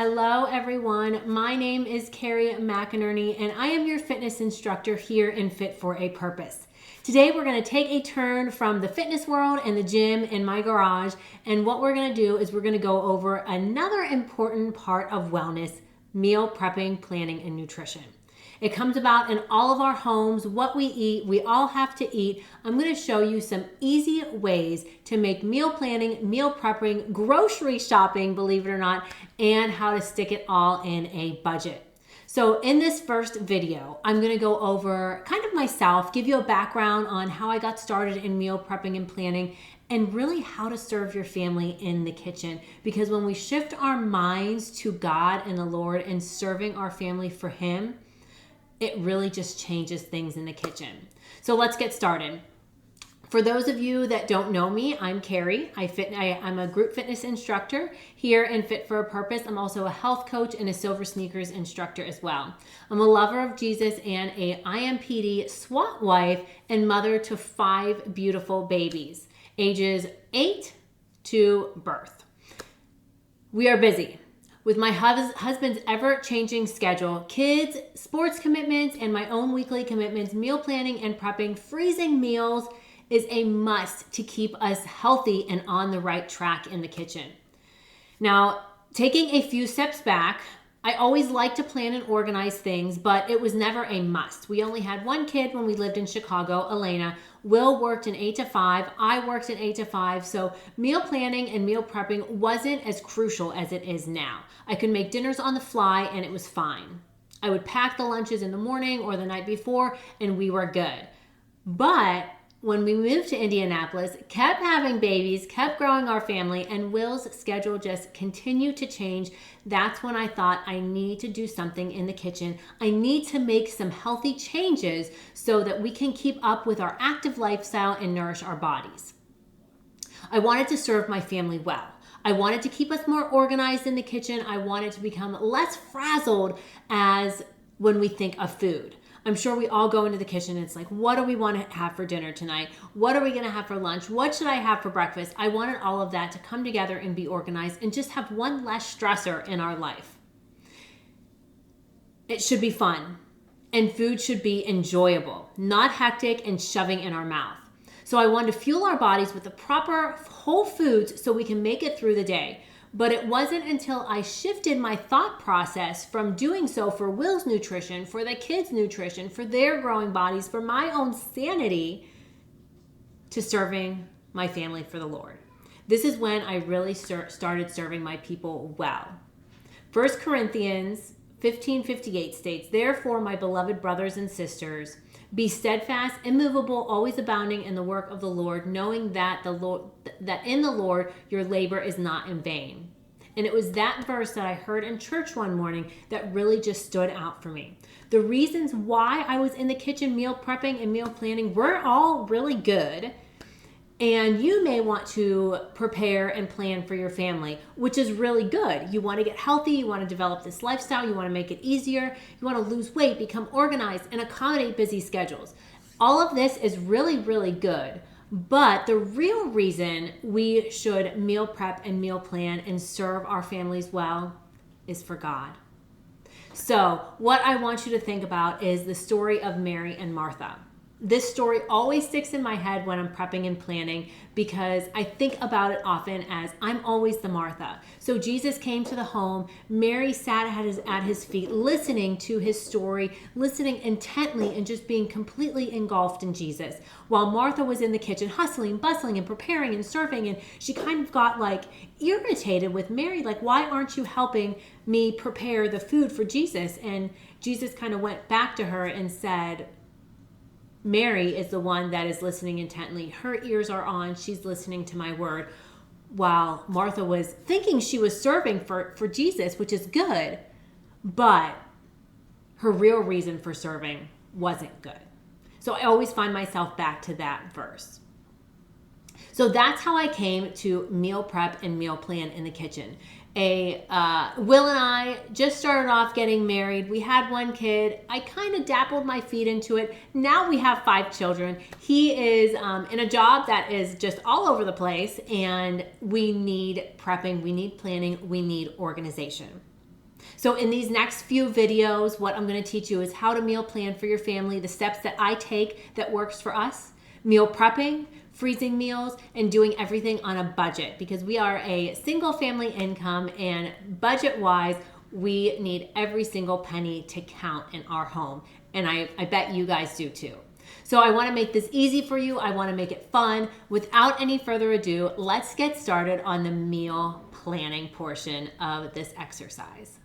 Hello everyone, my name is Carrie McInerney and I am your fitness instructor here in Fit for a Purpose. Today we're going to take a turn from the fitness world and the gym in my garage, and what we're going to do is we're going to go over another important part of wellness: meal prepping, planning, and nutrition. It comes about in all of our homes, what we eat, we all have to eat. I'm going to show you some easy ways to make meal planning, meal prepping, grocery shopping, believe it or not, and how to stick it all in a budget. So in this first video, I'm going to go over kind of myself, give you a background on how I got started in meal prepping and planning, and really how to serve your family in the kitchen. Because when we shift our minds to God and the Lord and serving our family for Him, it really just changes things in the kitchen. So let's get started. For those of you that don't know me, I'm Carrie. I'm a group fitness instructor here in Fit for a Purpose. I'm also a health coach and a Silver Sneakers instructor as well. I'm a lover of Jesus and a IMPD SWAT wife and mother to 5 beautiful babies, ages 8 to birth. We are busy. With my husband's ever-changing schedule, kids, sports commitments, and my own weekly commitments, meal planning and prepping, freezing meals is a must to keep us healthy and on the right track in the kitchen. Now, taking a few steps back, I always like to plan and organize things, but it was never a must. We only had one kid when we lived in Chicago, Elena. Will worked an 8 to 5. I worked an 8 to 5. So meal planning and meal prepping wasn't as crucial as it is now. I could make dinners on the fly and it was fine. I would pack the lunches in the morning or the night before and we were good. But when we moved to Indianapolis, kept having babies, kept growing our family, and Will's schedule just continued to change, that's when I thought I need to do something in the kitchen. I need to make some healthy changes so that we can keep up with our active lifestyle and nourish our bodies. I wanted to serve my family well. I wanted to keep us more organized in the kitchen. I wanted to become less frazzled as when we think of food. I'm sure we all go into the kitchen and it's like, what do we want to have for dinner tonight? What are we going to have for lunch? What should I have for breakfast? I wanted all of that to come together and be organized and just have one less stressor in our life. It should be fun, and food should be enjoyable, not hectic and shoving in our mouth. So I wanted to fuel our bodies with the proper whole foods so we can make it through the day. But it wasn't until I shifted my thought process from doing so for Will's nutrition, for the kids' nutrition, for their growing bodies, for my own sanity, to serving my family for the Lord. This is when I really started serving my people well. 1 Corinthians 15:58 states, "Therefore, my beloved brothers and sisters, be steadfast, immovable, always abounding in the work of the Lord, knowing that in the Lord your labor is not in vain." And it was that verse that I heard in church one morning that really just stood out for me. The reasons why I was in the kitchen meal prepping and meal planning were all really good. And you may want to prepare and plan for your family, which is really good. You want to get healthy, you want to develop this lifestyle, you want to make it easier, you want to lose weight, become organized, and accommodate busy schedules. All of this is really, really good. But the real reason we should meal prep and meal plan and serve our families well is for God. So what I want you to think about is the story of Mary and Martha. This story always sticks in my head when I'm prepping and planning because I think about it often as I'm always the Martha. So Jesus came to the home. Mary sat at his feet, listening to his story, listening intently and just being completely engulfed in Jesus. While Martha was in the kitchen hustling, bustling, and preparing and serving, and she kind of got like irritated with Mary, like, why aren't you helping me prepare the food for Jesus? And Jesus kind of went back to her and said, Mary is the one that is listening intently. Her ears are on. She's listening to my word. While Martha was thinking she was serving for Jesus, which is good, but her real reason for serving wasn't good. So I always find myself back to that verse. So that's how I came to meal prep and meal plan in the kitchen. Will and I just started off getting married. We had one kid. I kind of dabbled my feet into it. Now we have 5 children. He is in a job that is just all over the place, and we need prepping, we need planning, we need organization. So in these next few videos, what I'm going to teach you is how to meal plan for your family, the steps that I take that works for us, meal prepping, freezing meals, and doing everything on a budget, because we are a single family income, and budget-wise, we need every single penny to count in our home. And I bet you guys do too. So I want to make this easy for you. I want to make it fun. Without any further ado, let's get started on the meal planning portion of this exercise.